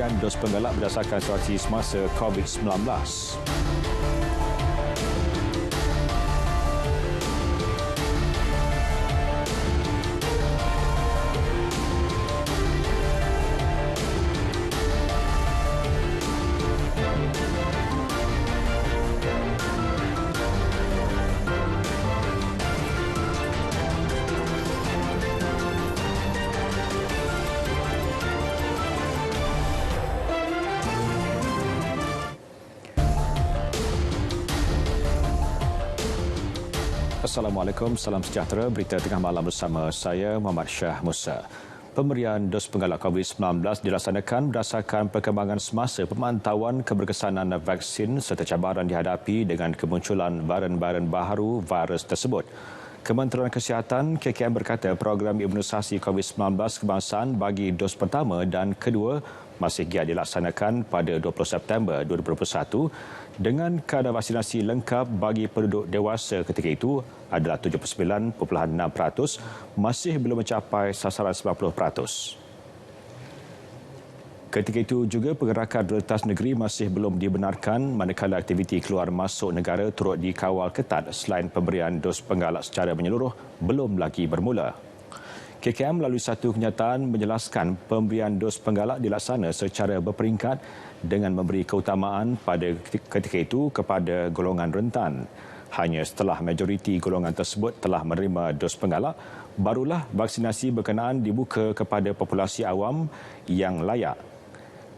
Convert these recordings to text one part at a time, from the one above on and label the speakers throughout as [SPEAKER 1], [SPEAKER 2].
[SPEAKER 1] pemberian dos penggalak berdasarkan situasi semasa COVID-19. Assalamualaikum, salam sejahtera. Berita tengah malam bersama saya, Muhammad Syah Musa. Pemberian dos penggalak COVID-19 dilaksanakan berdasarkan perkembangan semasa pemantauan keberkesanan vaksin serta cabaran dihadapi dengan kemunculan varian-varian baharu virus tersebut. Kementerian Kesihatan KKM berkata program imunisasi COVID-19 kebangsaan bagi dos pertama dan kedua masih giat dilaksanakan pada 20 September 2021 dengan kadar vaksinasi lengkap bagi penduduk dewasa ketika itu adalah 79.6%, masih belum mencapai sasaran 90%. Ketika itu juga pergerakan retas negeri masih belum dibenarkan manakala aktiviti keluar masuk negara turut dikawal ketat selain pemberian dos penggalak secara menyeluruh belum lagi bermula. KKM melalui satu kenyataan menjelaskan pemberian dos penggalak dilaksana secara berperingkat dengan memberi keutamaan pada ketika itu kepada golongan rentan. Hanya setelah majoriti golongan tersebut telah menerima dos penggalak, barulah vaksinasi berkenaan dibuka kepada populasi awam yang layak.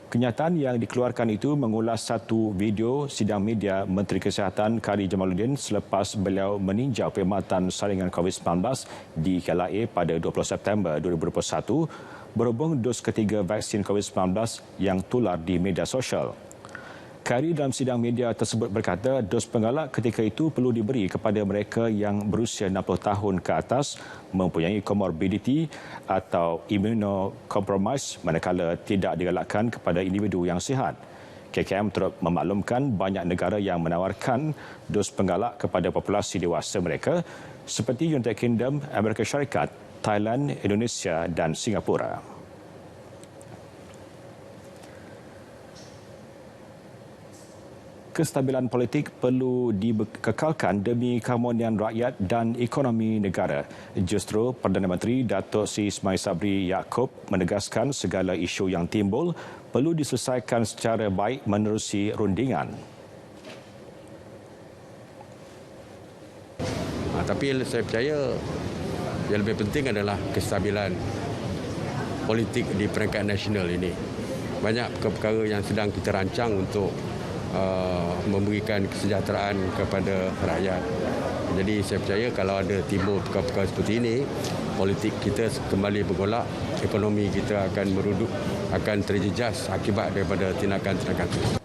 [SPEAKER 1] Kenyataan yang dikeluarkan itu mengulas satu video sidang media Menteri Kesihatan Kari Jamaluddin selepas beliau meninjau perkhidmatan saringan COVID-19 di KLAA pada 20 September 2021 berhubung dos ketiga vaksin COVID-19 yang tular di media sosial. Kari dalam sidang media tersebut berkata dos penggalak ketika itu perlu diberi kepada mereka yang berusia 60 tahun ke atas, mempunyai komorbiditi atau immunocompromised manakala tidak digalakkan kepada individu yang sihat. KKM turut memaklumkan banyak negara yang menawarkan dos penggalak kepada populasi dewasa mereka seperti United Kingdom, Amerika Syarikat, Thailand, Indonesia dan Singapura. Kestabilan politik perlu dikekalkan demi keharmonian rakyat dan ekonomi negara. Justru Perdana Menteri Datuk Seri Ismail Sabri Yaakob menegaskan segala isu yang timbul perlu diselesaikan secara baik menerusi rundingan.
[SPEAKER 2] Tapi saya percaya yang lebih penting adalah kestabilan politik di peringkat nasional ini. Banyak perkara yang sedang kita rancang untuk memberikan kesejahteraan kepada rakyat. Jadi saya percaya kalau ada timbul perkara-perkara seperti ini, politik kita kembali bergolak, ekonomi kita akan meruduk, akan terjejas akibat daripada tindakan-tindakan itu.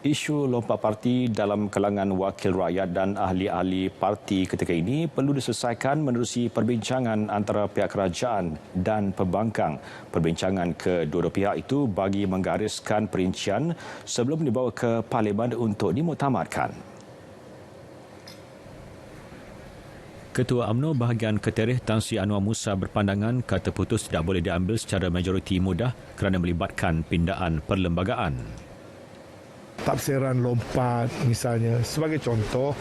[SPEAKER 1] Isu lompat parti dalam kalangan wakil rakyat dan ahli-ahli parti ketika ini perlu diselesaikan menerusi perbincangan antara pihak kerajaan dan pembangkang. Perbincangan kedua-dua pihak itu bagi menggariskan perincian sebelum dibawa ke Parlimen untuk dimuktamadkan. Ketua UMNO bahagian Ketereh Tan Sri Anwar Musa berpandangan kata putus tidak boleh diambil secara majoriti mudah kerana melibatkan pindaan perlembagaan.
[SPEAKER 3] Tafsiran lompat misalnya, sebagai contoh,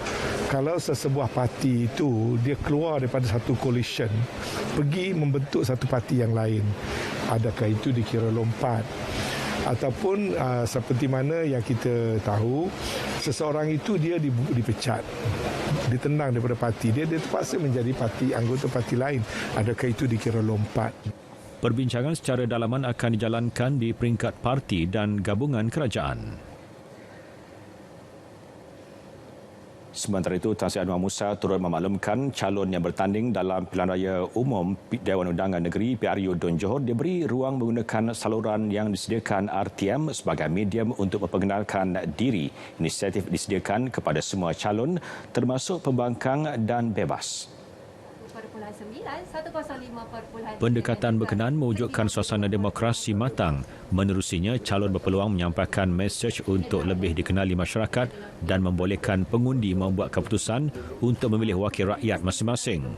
[SPEAKER 3] kalau sesebuah parti itu dia keluar daripada satu coalition, pergi membentuk satu parti yang lain, adakah itu dikira lompat? Ataupun seperti mana yang kita tahu, seseorang itu dia dipecat, ditendang daripada parti dia terpaksa menjadi anggota parti lain, adakah itu dikira lompat?
[SPEAKER 1] Perbincangan secara dalaman akan dijalankan di peringkat parti dan gabungan kerajaan. Sementara itu, Tan Sri Anwar Musa turut memaklumkan calon yang bertanding dalam pilihan raya umum Dewan Undangan Negeri PRU Dun Johor diberi ruang menggunakan saluran yang disediakan RTM sebagai medium untuk memperkenalkan diri. Inisiatif disediakan kepada semua calon termasuk pembangkang dan bebas. Pendekatan berkenaan mewujudkan suasana demokrasi matang. Menerusinya, calon berpeluang menyampaikan mesej untuk lebih dikenali masyarakat dan membolehkan pengundi membuat keputusan untuk memilih wakil rakyat masing-masing.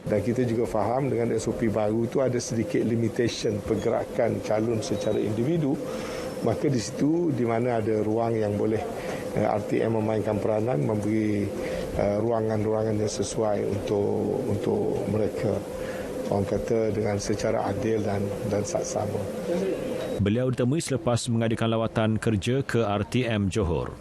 [SPEAKER 3] Dan kita juga faham dengan SOP baru itu ada sedikit limitation pergerakan calon secara individu. Maka di situ di mana ada ruang yang boleh RTM memainkan peranan, memberi ruangan-ruangan yang sesuai untuk mereka. Orang kata dengan secara adil dan saksama.
[SPEAKER 1] Beliau ditemui selepas mengadakan lawatan kerja ke RTM Johor.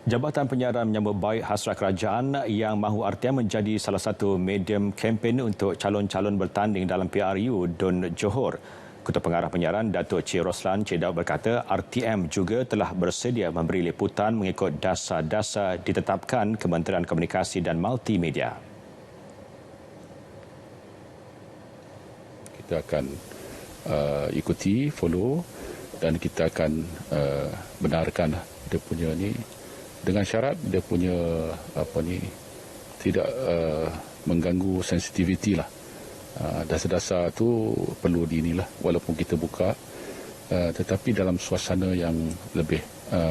[SPEAKER 1] Jabatan Penyiaran menyambut baik hasrat kerajaan yang mahu RTM menjadi salah satu medium kempen untuk calon-calon bertanding dalam PRU DUN Johor. Ketua Pengarah Penyiaran Datuk Cik Roslan Cik Daud berkata RTM juga telah bersedia memberi liputan mengikut dasar-dasar ditetapkan Kementerian Komunikasi dan Multimedia.
[SPEAKER 4] Kita akan ikuti, follow dan kita akan benarkan dia punya ni dengan syarat dia punya tidak mengganggu sensitiviti lah. Dasar-dasar tu perlu diinilah walaupun kita buka tetapi dalam suasana yang lebih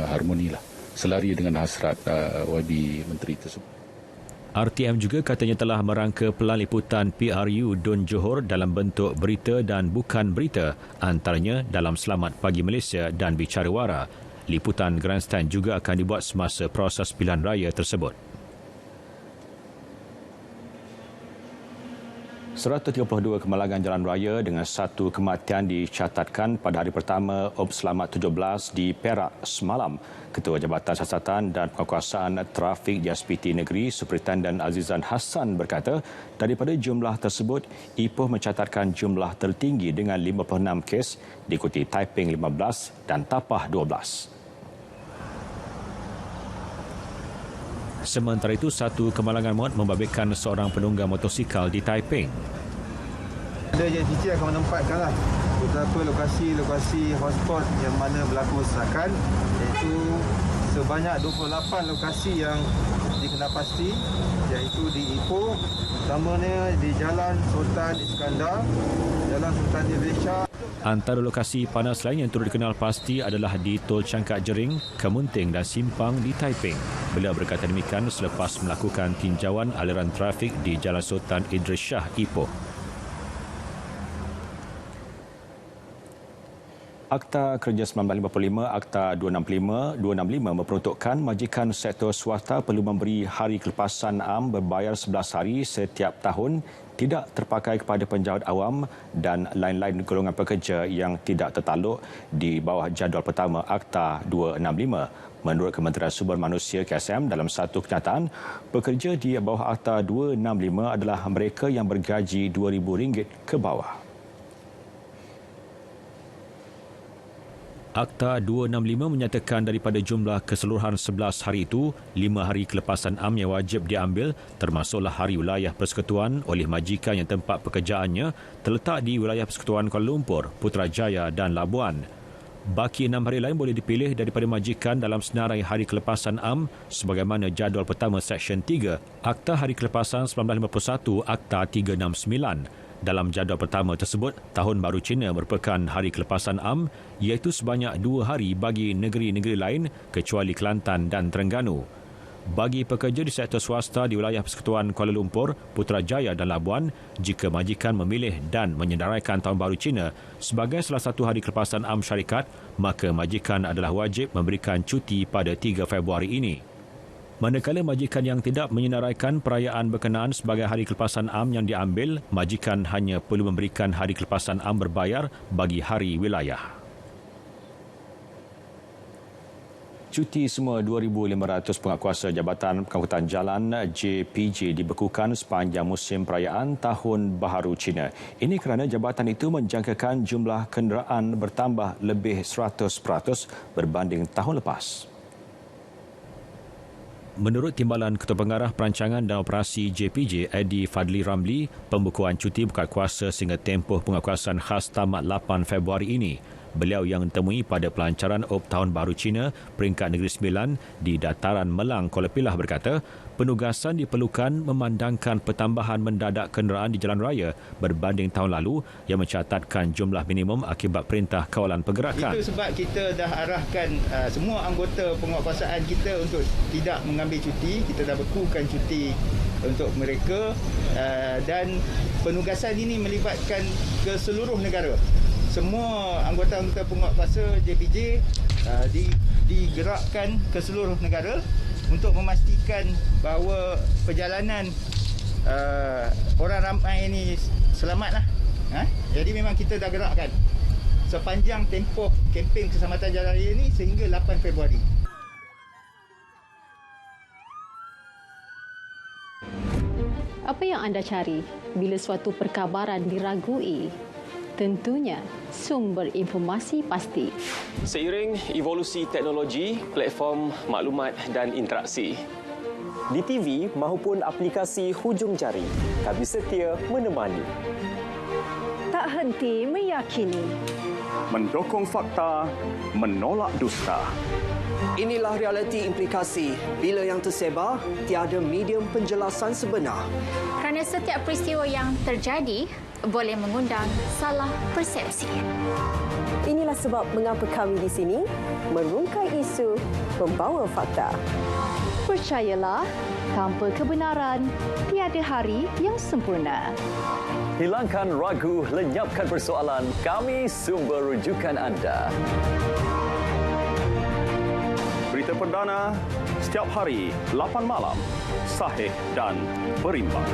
[SPEAKER 4] harmoni lah selari dengan hasrat YB Menteri tersebut.
[SPEAKER 1] RTM juga katanya telah merangka pelan liputan PRU DUN Johor dalam bentuk berita dan bukan berita, antaranya dalam Selamat Pagi Malaysia dan Bicara Wara. Liputan grandstand juga akan dibuat semasa proses pilihan raya tersebut. 132 kemalangan jalan raya dengan 1 kematian dicatatkan pada hari pertama OP Selamat 17 di Perak semalam. Ketua Jabatan Siasatan dan Penguasaan Trafik JSPT Negeri, Superintendent Azizan Hassan berkata, daripada jumlah tersebut, Ipoh mencatatkan jumlah tertinggi dengan 56 kes, diikuti Taiping 15 dan Tapah 12. Sementara itu, 1 kemalangan maut membabitkan seorang penunggang motosikal di Taiping.
[SPEAKER 5] Ada JSPT akan menempatkanlah beberapa lokasi-lokasi hotspot yang mana berlaku kesesakan, iaitu sebanyak 28 lokasi yang dikenal-pasti, iaitu di Ipoh, utamanya di Jalan Sultan Iskandar, Jalan Sultan Indonesia.
[SPEAKER 1] Antara lokasi panas lain yang turut dikenal pasti adalah di Tol Cangkak Jering, Kemunting dan Simpang di Taiping. Beliau berkata demikian selepas melakukan tinjauan aliran trafik di Jalan Sultan Idris Shah, Ipoh. Akta Kerja 1955, Akta 265 memperuntukkan majikan sektor swasta perlu memberi hari kelepasan am berbayar 11 hari setiap tahun tidak terpakai kepada penjawat awam dan lain-lain golongan pekerja yang tidak tertakluk di bawah jadual pertama Akta 265. Menurut Kementerian Sumber Manusia KSM, dalam satu kenyataan, pekerja di bawah Akta 265 adalah mereka yang bergaji RM2,000 ke bawah. Akta 265 menyatakan daripada jumlah keseluruhan 11 hari itu, 5 hari kelepasan am yang wajib diambil termasuklah hari wilayah persekutuan oleh majikan yang tempat pekerjaannya terletak di wilayah persekutuan Kuala Lumpur, Putrajaya dan Labuan. Baki 6 hari lain boleh dipilih daripada majikan dalam senarai hari kelepasan am sebagaimana jadual pertama Seksyen 3 Akta Hari Kelepasan 1951 Akta 369. Dalam jadual pertama tersebut, Tahun Baru Cina merupakan hari kelepasan am iaitu sebanyak 2 hari bagi negeri-negeri lain kecuali Kelantan dan Terengganu. Bagi pekerja di sektor swasta di wilayah Persekutuan Kuala Lumpur, Putrajaya dan Labuan, jika majikan memilih dan menyenaraikan Tahun Baru Cina sebagai salah satu hari kelepasan am syarikat, maka majikan adalah wajib memberikan cuti pada 3 Februari ini. Manakala majikan yang tidak menyenaraikan perayaan berkenaan sebagai hari kelepasan am yang diambil, majikan hanya perlu memberikan hari kelepasan am berbayar bagi hari wilayah. Cuti semua 2,500 penguatkuasa Jabatan Pengangkutan Jalan JPJ dibekukan sepanjang musim perayaan Tahun Baharu Cina. Ini kerana jabatan itu menjangkakan jumlah kenderaan bertambah lebih 100% berbanding tahun lepas. Menurut Timbalan Ketua Pengarah Perancangan dan Operasi JPJ, Eddie Fadli Ramli, pembukuan cuti bukan kuasa sehingga tempoh penguatkuasaan khas tamat 8 Februari ini. Beliau yang ditemui pada pelancaran UP Tahun Baru Cina peringkat Negeri Sembilan di Dataran Melang, Kuala Pilah berkata, penugasan diperlukan memandangkan pertambahan mendadak kenderaan di jalan raya berbanding tahun lalu yang mencatatkan jumlah minimum akibat perintah kawalan pergerakan.
[SPEAKER 6] Itu sebab kita dah arahkan semua anggota penguatkuasaan kita untuk tidak mengambil cuti. Kita dah bekukan cuti untuk mereka dan penugasan ini melibatkan ke seluruh negara. Semua anggota-anggota penguatkuasa JPJ digerakkan ke seluruh negara untuk memastikan bahawa perjalanan orang ramai ini selamatlah. Jadi memang kita dah gerakkan sepanjang tempoh kempen keselamatan jalan raya ini sehingga 8 Februari.
[SPEAKER 7] Apa yang anda cari bila suatu perkabaran diragui? Tentunya sumber informasi pasti.
[SPEAKER 8] Seiring evolusi teknologi, platform maklumat dan interaksi, di TV maupun aplikasi hujung jari, kami setia menemani.
[SPEAKER 7] Tak henti meyakini.
[SPEAKER 9] Mendukung fakta, menolak dusta.
[SPEAKER 10] Inilah realiti implikasi bila yang tersebar tiada medium penjelasan sebenar.
[SPEAKER 11] Kerana setiap peristiwa yang terjadi boleh mengundang salah persepsi.
[SPEAKER 12] Inilah sebab mengapa kami di sini merungkai isu, membawa fakta.
[SPEAKER 7] Percayalah, tanpa kebenaran, tiada hari yang sempurna.
[SPEAKER 9] Hilangkan ragu, lenyapkan persoalan. Kami sumber rujukan anda. Berita perdana setiap hari 8 malam, sahih dan berimbang.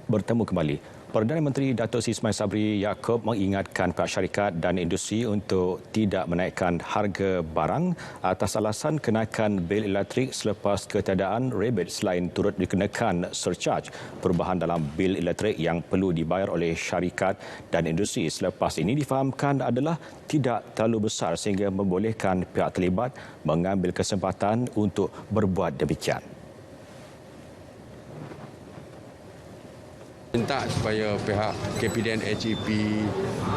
[SPEAKER 1] Bertemu kembali. Perdana Menteri Datuk Seri Ismail Sabri Yaakob mengingatkan pihak syarikat dan industri untuk tidak menaikkan harga barang atas alasan kenaikan bil elektrik selepas ketiadaan rebate selain turut dikenakan surcharge. Perubahan dalam bil elektrik yang perlu dibayar oleh syarikat dan industri selepas ini difahamkan adalah tidak terlalu besar sehingga membolehkan pihak terlibat mengambil kesempatan untuk berbuat demikian.
[SPEAKER 2] Minta supaya pihak KPDN HEP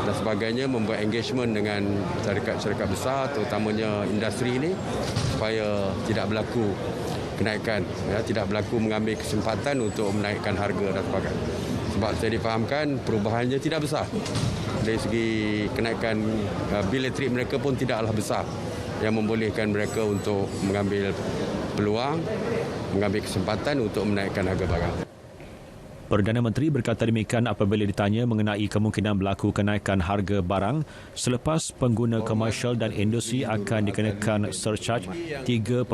[SPEAKER 2] dan sebagainya membuat engagement dengan syarikat-syarikat besar terutamanya industri ini supaya tidak berlaku kenaikan, tidak berlaku mengambil kesempatan untuk menaikkan harga dan sebagainya. Sebab saya difahamkan perubahannya tidak besar. Dari segi kenaikan bil elektrik mereka pun tidaklah besar yang membolehkan mereka untuk mengambil peluang, mengambil kesempatan untuk menaikkan harga barang.
[SPEAKER 1] Perdana Menteri berkata demikian apabila ditanya mengenai kemungkinan berlaku kenaikan harga barang selepas pengguna komersial dan industri akan dikenakan surcharge 3.70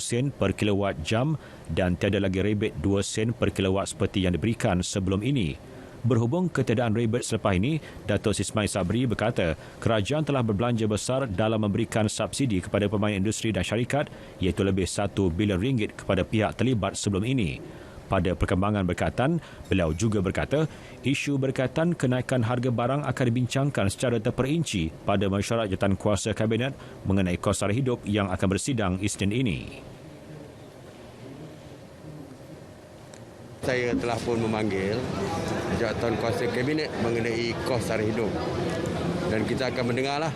[SPEAKER 1] sen per kilowatt jam dan tiada lagi rebate 2 sen per kilowatt seperti yang diberikan sebelum ini. Berhubung ketiadaan rebate selepas ini, Datuk Seri Ismail Sabri berkata kerajaan telah berbelanja besar dalam memberikan subsidi kepada pemain industri dan syarikat iaitu lebih RM1 bilion kepada pihak terlibat sebelum ini. Pada perkembangan berkaitan, beliau juga berkata isu berkaitan kenaikan harga barang akan dibincangkan secara terperinci pada mesyuarat jawatankuasa Kabinet mengenai kos sara hidup yang akan bersidang Isnin ini.
[SPEAKER 2] Saya telah pun memanggil jawatankuasa Kabinet mengenai kos sara hidup dan kita akan mendengarlah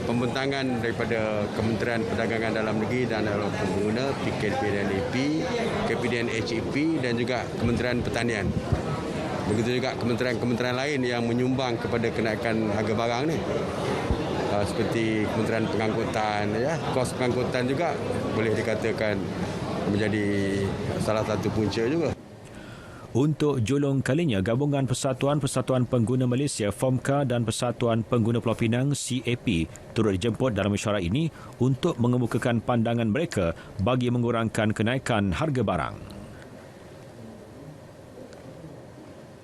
[SPEAKER 2] pembentangan daripada Kementerian Perdagangan Dalam Negeri dan Dalam Pengguna, KPDNAP, KPDN HEP dan juga Kementerian Pertanian. Begitu juga kementerian-kementerian lain yang menyumbang kepada kenaikan harga barang ni. Seperti Kementerian Pengangkutan, kos pengangkutan juga boleh dikatakan menjadi salah satu punca juga.
[SPEAKER 1] Untuk julung kalinya, Gabungan Persatuan-Persatuan Pengguna Malaysia FOMCA dan Persatuan Pengguna Pulau Pinang CAP turut dijemput dalam mesyuarat ini untuk mengemukakan pandangan mereka bagi mengurangkan kenaikan harga barang.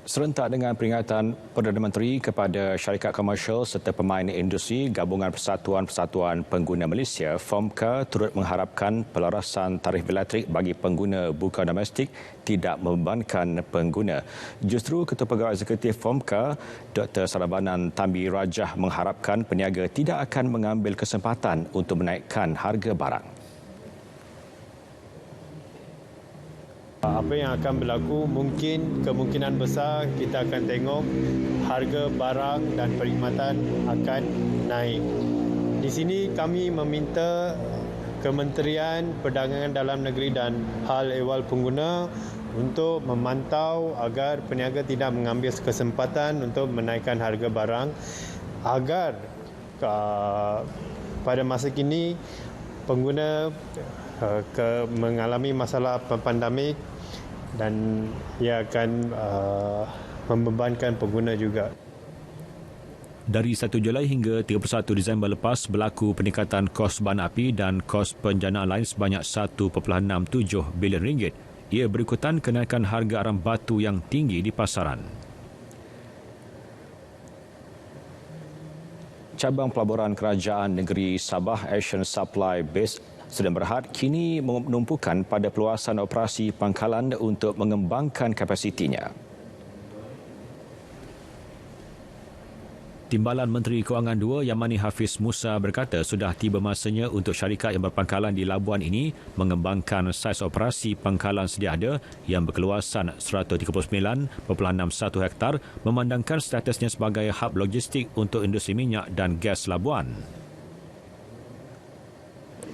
[SPEAKER 1] Serentak dengan peringatan Perdana Menteri kepada syarikat komersial serta pemain industri, Gabungan Persatuan-Persatuan Pengguna Malaysia FOMCA turut mengharapkan pelarasan tarif elektrik bagi pengguna bukan domestik tidak membebankan pengguna. Justru Ketua Pegawai Eksekutif FOMCA, Dr. Sarabanan Tambi Rajah mengharapkan peniaga tidak akan mengambil kesempatan untuk menaikkan harga barang.
[SPEAKER 13] Apa yang akan berlaku, kemungkinan besar kita akan tengok harga barang dan perkhidmatan akan naik. Di sini kami meminta Kementerian Perdagangan Dalam Negeri dan Hal Ehwal Pengguna untuk memantau agar peniaga tidak mengambil kesempatan untuk menaikkan harga barang agar pada masa kini pengguna mengalami masalah pandemik dan ia akan membebankan pengguna juga.
[SPEAKER 1] Dari 1 Julai hingga 31 Disember lepas berlaku peningkatan kos bahan api dan kos penjanaan lain sebanyak 1.67 bilion ringgit. Ia berikutan kenaikan harga arang batu yang tinggi di pasaran. Cabang Pelaburan Kerajaan Negeri Sabah Asian Supply Base Sdn Bhd kini menumpukan pada peluasan operasi pangkalan untuk mengembangkan kapasitinya. Timbalan Menteri Kewangan II Yamani Hafiz Musa berkata sudah tiba masanya untuk syarikat yang berpangkalan di labuan ini mengembangkan saiz operasi pangkalan sedia ada yang berkeluasan 139.61 hektar memandangkan statusnya sebagai hub logistik untuk industri minyak dan gas labuan.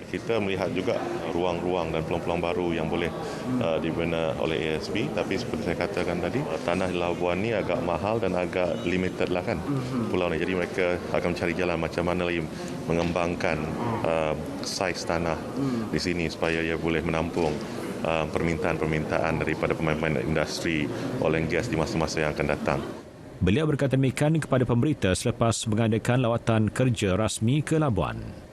[SPEAKER 14] Kita melihat juga ruang-ruang dan peluang-peluang baru yang boleh dibina oleh ASB, tapi seperti saya katakan tadi, tanah di Labuan ni agak mahal dan agak limited lah kan pulau ni. Jadi mereka akan mencari jalan macam mana lagi mengembangkan saiz tanah di sini supaya ia boleh menampung permintaan-permintaan daripada pemain-pemain industri oil and gas di masa-masa yang akan datang.
[SPEAKER 1] Beliau berkata demikian kepada pemberita selepas mengadakan lawatan kerja rasmi ke Labuan.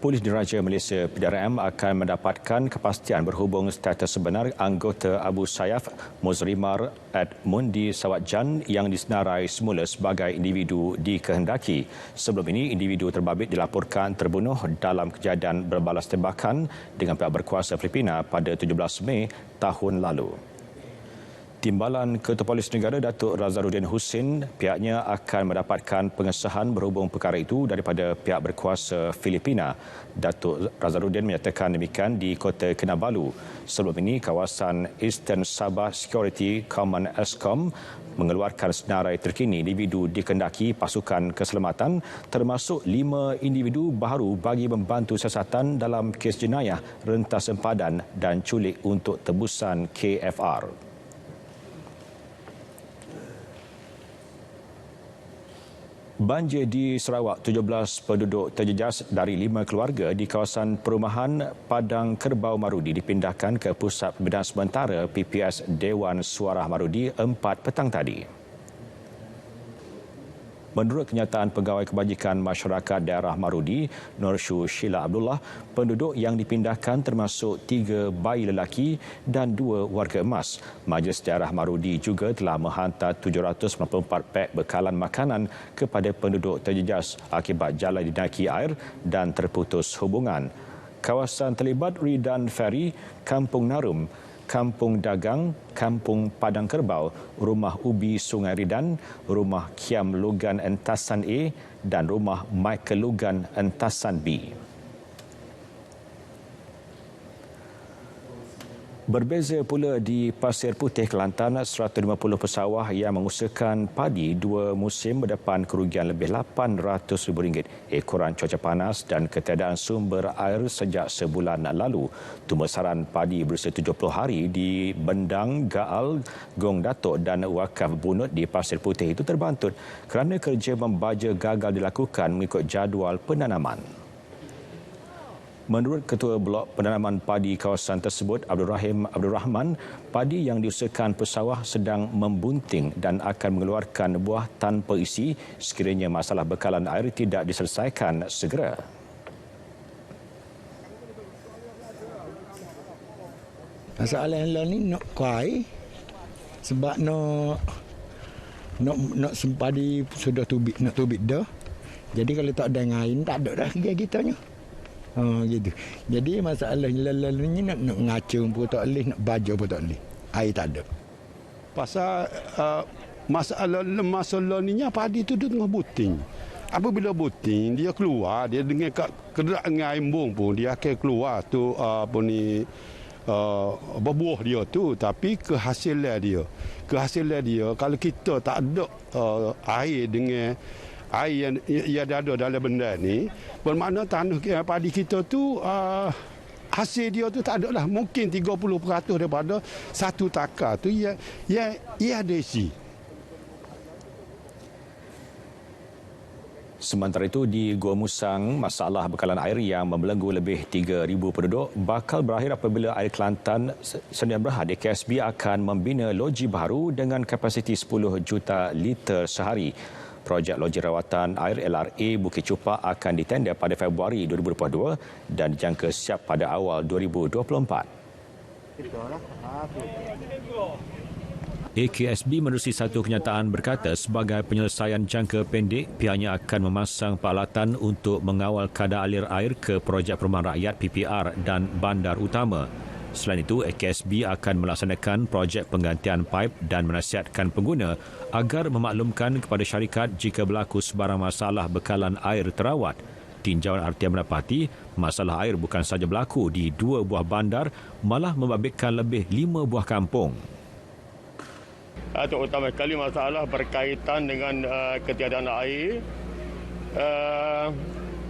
[SPEAKER 1] Polis Diraja Malaysia PDRM akan mendapatkan kepastian berhubung status sebenar anggota Abu Sayyaf Muzrimar Edmundi Sawatjan yang disenarai semula sebagai individu dikehendaki. Sebelum ini, individu terbabit dilaporkan terbunuh dalam kejadian berbalas tembakan dengan pihak berkuasa Filipina pada 17 Mei tahun lalu. Timbalan Ketua Polis Negara Datuk Razaruddin Husin pihaknya akan mendapatkan pengesahan berhubung perkara itu daripada pihak berkuasa Filipina. Datuk Razaruddin menyatakan demikian di Kota Kinabalu. Sebelum ini, kawasan Eastern Sabah Security Command ESCOM mengeluarkan senarai terkini individu dikehendaki pasukan keselamatan termasuk 5 individu baru bagi membantu siasatan dalam kes jenayah, rentas sempadan dan culik untuk tebusan KFR. Banjir di Sarawak, 17 penduduk terjejas dari 5 keluarga di kawasan perumahan Padang Kerbau Marudi dipindahkan ke Pusat Pembinaan Sementara PPS Dewan Suara Marudi 4 petang tadi. Menurut kenyataan Pegawai Kebajikan Masyarakat Daerah Marudi, Norshu Sheila Abdullah, penduduk yang dipindahkan termasuk 3 bayi lelaki dan 2 warga emas. Majlis Daerah Marudi juga telah menghantar 794 pek bekalan makanan kepada penduduk terjejas akibat jalan dinaiki air dan terputus hubungan. Kawasan terlibat Ridan Ferry, Kampung Narum, Kampung Dagang, Kampung Padang Kerbau, Rumah Ubi Sungai Ridan, Rumah Kiam Lugan Entasan A dan Rumah Michael Lugan Entasan B. Berbeza pula di Pasir Putih, Kelantan, 150 pesawah yang mengusahakan padi 2 musim mendapat kerugian lebih RM800,000 ekoran cuaca panas dan ketiadaan sumber air sejak sebulan lalu. Tumbesaran padi berusia 70 hari di Bendang, Gaal, Gong Datuk dan Wakaf Bunut di Pasir Putih itu terbantut kerana kerja membaja gagal dilakukan mengikut jadual penanaman. Menurut Ketua Blok Penanaman Padi kawasan tersebut, Abdul Rahman, padi yang diusahakan pesawah sedang membunting dan akan mengeluarkan buah tanpa isi sekiranya masalah bekalan air tidak diselesaikan segera.
[SPEAKER 15] Masalah yang ni nak kuai sebab nak sempadi sudah nak tubik dah. Jadi kalau tak ada air tak ada dah kita nya. Gitu. Jadi masalah lalu ni nak ngacung pun tak boleh, nak baju pun tak boleh. Air tak ada.
[SPEAKER 16] Pasal masalah ni padi tu dia tengah buting. apabila boting dia keluar, dia dengan kerak dengan air embung pun dia akan keluar tu berbuah dia tu, tapi kehasilan dia kalau kita tak ada air dengan air yang ada dalam benda ni, bermakna tanah padi kita tu hasil dia tu tak ada lah. Mungkin 30% daripada satu takar tu ia ada isi.
[SPEAKER 1] Sementara itu, di Gua Musang, masalah bekalan air yang membelenggu lebih 3,000 penduduk bakal berakhir apabila Air Kelantan Sedia Berhad KSB akan membina loji baru dengan kapasiti 10 juta liter sehari. Projek loji rawatan air LRA Bukit Chupak akan ditender pada Februari 2022 dan dijangka siap pada awal 2024. AKSB menerusi satu kenyataan berkata sebagai penyelesaian jangka pendek, pihaknya akan memasang peralatan untuk mengawal kadar alir air ke projek perumahan rakyat PPR dan bandar utama. Selain itu, AKSB akan melaksanakan projek penggantian paip dan menasihatkan pengguna agar memaklumkan kepada syarikat jika berlaku sebarang masalah bekalan air terawat. Tinjauan RTM mendapati masalah air bukan sahaja berlaku di 2 buah bandar, malah membabitkan lebih 5 buah kampung.
[SPEAKER 17] Terutama sekali masalah berkaitan dengan ketiadaan air.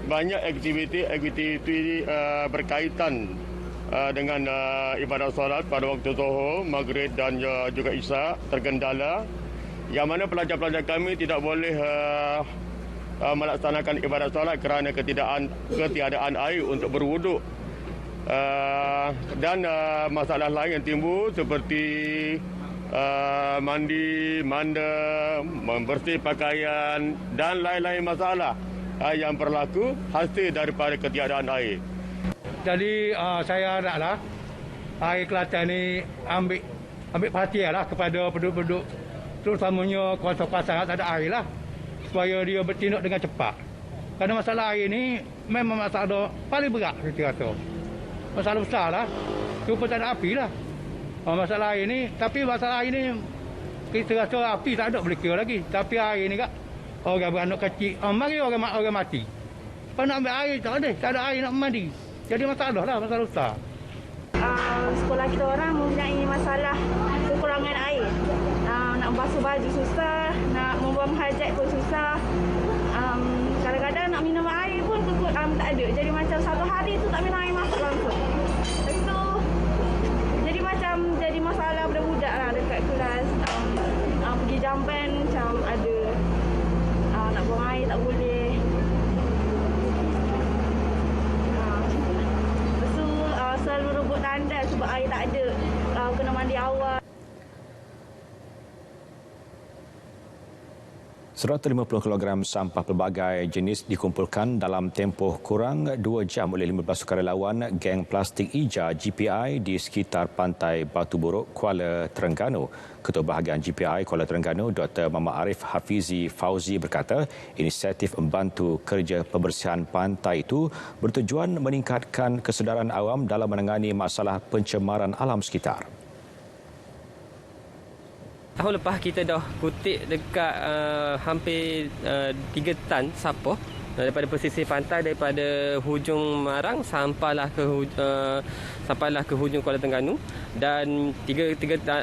[SPEAKER 17] Banyak aktiviti berkaitan dengan ibadat solat pada waktu Zuhur, Maghrib dan juga Isyak terkendala, yang mana pelajar-pelajar kami tidak boleh melaksanakan ibadat solat kerana ketiadaan air untuk berwuduk. Dan masalah lain yang timbul seperti mandi, manda, membersih pakaian dan lain-lain masalah yang berlaku hasil daripada ketiadaan air.
[SPEAKER 18] Jadi saya haraplah Air Kelantan ni ambil perhatian lah kepada penduduk-penduduk, terutamanya kawasan-kawasan yang tak ada air lah, supaya dia bertindak dengan cepat. Kerana masalah air ni memang masalah paling berat kita rasa. Masalah besar lah, cuma tak ada api lah. Masalah air ni, tapi masalah air ni kita rasa api tak ada boleh kira lagi. Tapi air ni kak, orang beranak kecil, mari orang mati. Kalau nak ambil air tak ada air nak mandi. Jadi masalah lah, masalah besar.
[SPEAKER 19] Sekolah kita orang mempunyai masalah kekurangan air. Nak basuh baju susah, nak membuang hajat pun susah. Kadang-kadang nak minum air pun tak ada. Jadi macam satu hari tu tak minum air masuk langsung. Jadi masalah budak-budak lah dekat kelas. Pergi jamban macam ada nak buang air tak boleh. Lepas tu selalu rebut tandas sebab air tak ada. Kena mandi awal.
[SPEAKER 1] 150 kg sampah pelbagai jenis dikumpulkan dalam tempoh kurang 2 jam oleh 15 sukarelawan geng plastik Ija GPI di sekitar pantai Batu Buruk, Kuala Terengganu. Ketua Bahagian GPI Kuala Terengganu, Dr. Muhammad Arif Hafizi Fauzi berkata, inisiatif membantu kerja pembersihan pantai itu bertujuan meningkatkan kesedaran awam dalam menangani masalah pencemaran alam sekitar.
[SPEAKER 20] Tahun lepas kita dah kutip dekat hampir 3 tan sampah daripada pesisir pantai, daripada hujung Marang sampailah ke hujung Kuala Terengganu, dan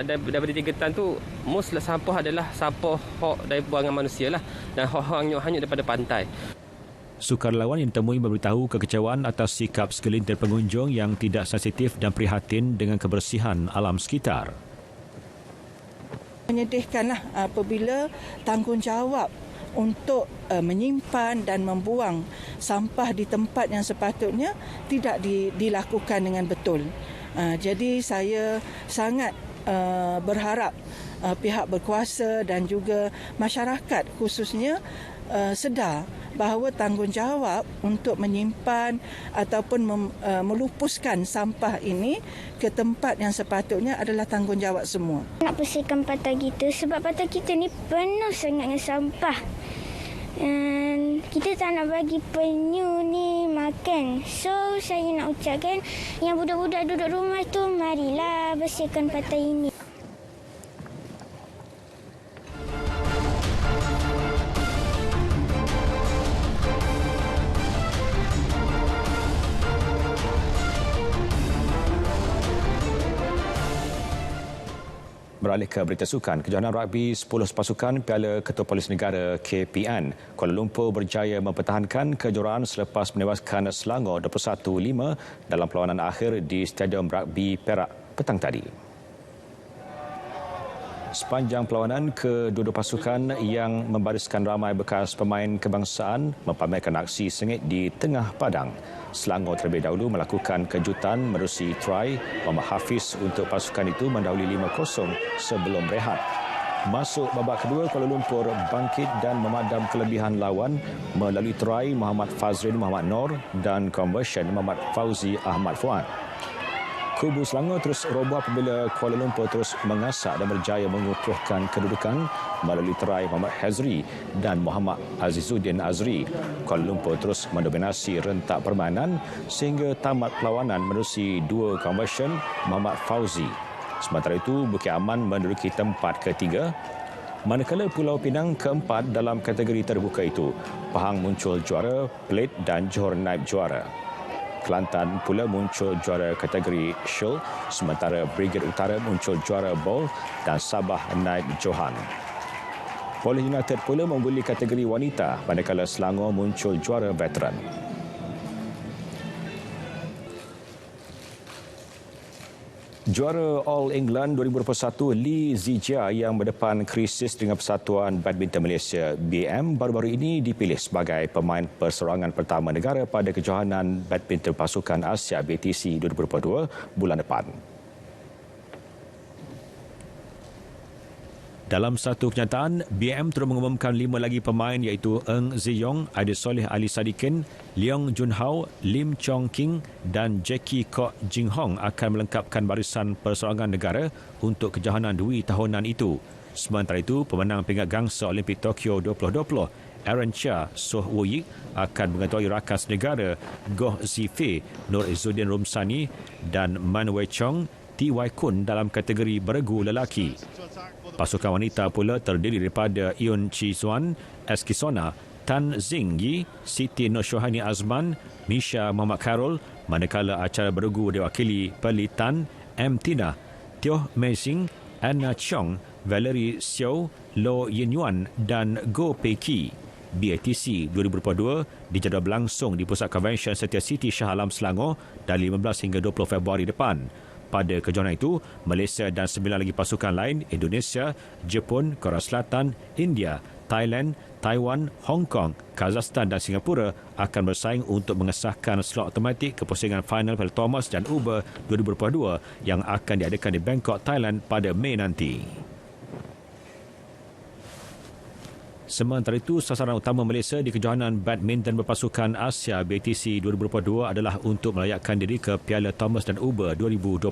[SPEAKER 20] daripada 3 tan tu most sampah adalah sampah hok dari buangan manusia lah, dan hok hanyut daripada pantai.
[SPEAKER 1] Sukarelawan yang ditemui memberitahu kekecewaan atas sikap segelintir pengunjung yang tidak sensitif dan prihatin dengan kebersihan alam sekitar.
[SPEAKER 21] Menyedihkanlah apabila tanggungjawab untuk menyimpan dan membuang sampah di tempat yang sepatutnya tidak dilakukan dengan betul. Jadi saya sangat berharap pihak berkuasa dan juga masyarakat khususnya sedar bahawa tanggungjawab untuk menyimpan ataupun melupuskan sampah ini ke tempat yang sepatutnya adalah tanggungjawab semua.
[SPEAKER 22] Nak bersihkan pantai kita sebab pantai kita ni penuh sangat dengan sampah. Kita tak nak bagi penyu ni makan. So saya nak ucapkan yang budak-budak duduk rumah tu, marilah bersihkan pantai ini.
[SPEAKER 1] Beralih ke berita sukan, kejohanan rugby 10 pasukan Piala Ketua Polis Negara KPN Kuala Lumpur berjaya mempertahankan kejuaraan selepas menewaskan Selangor 21-5 dalam perlawanan akhir di Stadium Rugby Perak petang tadi. Sepanjang perlawanan, kedua-dua pasukan yang membariskan ramai bekas pemain kebangsaan mempamerkan aksi sengit di tengah padang. Selangor terlebih dahulu melakukan kejutan menerusi try Muhammad Hafiz untuk pasukan itu mendahului 5-0 sebelum rehat. Masuk babak kedua, Kuala Lumpur bangkit dan memadam kelebihan lawan melalui try Muhammad Fazrin Muhammad Nor dan conversion Muhammad Fauzi Ahmad Fuad. Kubu Selangor terus roboh apabila Kuala Lumpur terus mengasak dan berjaya mengukuhkan kedudukan melalui try Muhammad Hazri dan Muhammad Azizuddin Azri. Kuala Lumpur terus mendominasi rentak permainan sehingga tamat perlawanan menerusi 2 conversion Muhammad Fauzi. Sementara itu, Bukit Aman menduduki tempat ketiga, manakala Pulau Pinang keempat dalam kategori terbuka itu. Pahang muncul juara, Perlis dan Johor naib juara. Kelantan pula muncul juara kategori Shield, sementara Brigade Utara muncul juara Bowl dan Sabah naib Johan. Polis United pula membuli kategori wanita, manakala Selangor muncul juara veteran. Juara All England 2021 Lee Zijia yang berdepan krisis dengan Persatuan Badminton Malaysia BM baru-baru ini dipilih sebagai pemain perseorangan pertama negara pada kejohanan badminton pasukan Asia BTC 2022 bulan depan. Dalam satu kenyataan, BM terus mengumumkan 5 lagi pemain iaitu Eng Ziyong, Aidil Soleh Ali Sadikin, Leong Jun Hao, Lim Chong King dan Jackie Kok Jing Hong akan melengkapkan barisan perseorangan negara untuk kejohanan dui tahunan itu. Sementara itu, pemenang pingat gangsa Olimpik Tokyo 2020, Aaron Chia Soh Woo Yik akan mengetuai rakas negara Goh Zifei, Nur Izzuddin Rumsani dan Man Wei Chong T. Y. Kun dalam kategori beregu lelaki. Pasukan wanita pula terdiri daripada Yun Chi Zuan, S. Kisona, Tan Zing Yi, Siti Nur Syuhaini Azman, Misha Muhammad Khairul, manakala acara beregu diwakili Perli Tan, M. Tina, Tioh Mei Sing, Anna Chong, Valerie Xiao, Lo Yin Yuan dan Go Pei Ki. BATC 2022 dijadual berlangsung di Pusat Konvensyen Setia City Shah Alam Selangor dari 15 hingga 20 Februari depan. Pada kejohanan itu, Malaysia dan 9 lagi pasukan lain, Indonesia, Jepun, Korea Selatan, India, Thailand, Taiwan, Hong Kong, Kazakhstan dan Singapura akan bersaing untuk mengesahkan slot automatik kepusingan final Piala Thomas dan Uber 2022 yang akan diadakan di Bangkok, Thailand pada Mei nanti. Sementara itu, sasaran utama Malaysia di kejohanan badminton berpasukan Asia BTC 2022 adalah untuk melayakkan diri ke Piala Thomas dan Uber 2022.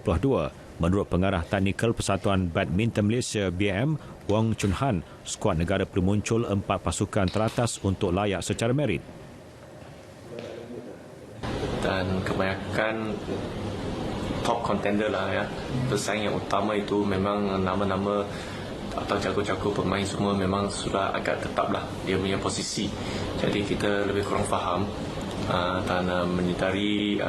[SPEAKER 1] Menurut pengarah teknikal Persatuan Badminton Malaysia BM, Wong Chun Han, skuad negara perlu muncul 4 pasukan teratas untuk layak secara merit.
[SPEAKER 3] Dan kebanyakan top contender lah ya. Pesaing yang utama itu memang nama-nama atau jago-jago pemain semua memang sudah agak tetaplah dia punya posisi. Jadi kita lebih kurang faham dan menyedari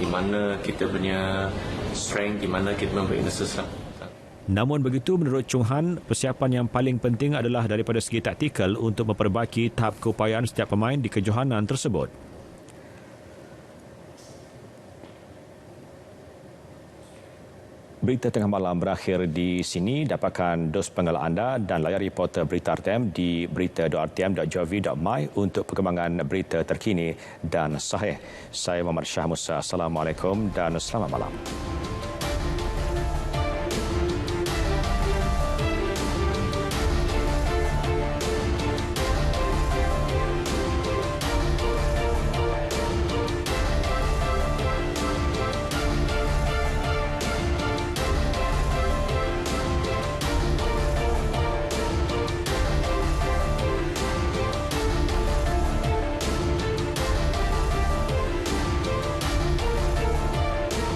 [SPEAKER 3] di mana kita punya strength, di mana kita punya weaknesses lah.
[SPEAKER 1] Namun begitu, menurut Chung Han, persiapan yang paling penting adalah daripada segi taktikal untuk memperbaiki tahap keupayaan setiap pemain di kejohanan tersebut. Berita tengah malam berakhir di sini. Dapatkan dos penggal anda dan layari portal Berita RTM di berita.rtm.gov.my untuk perkembangan berita terkini dan sahih. Saya Muhammad Shah Musa. Assalamualaikum dan selamat malam.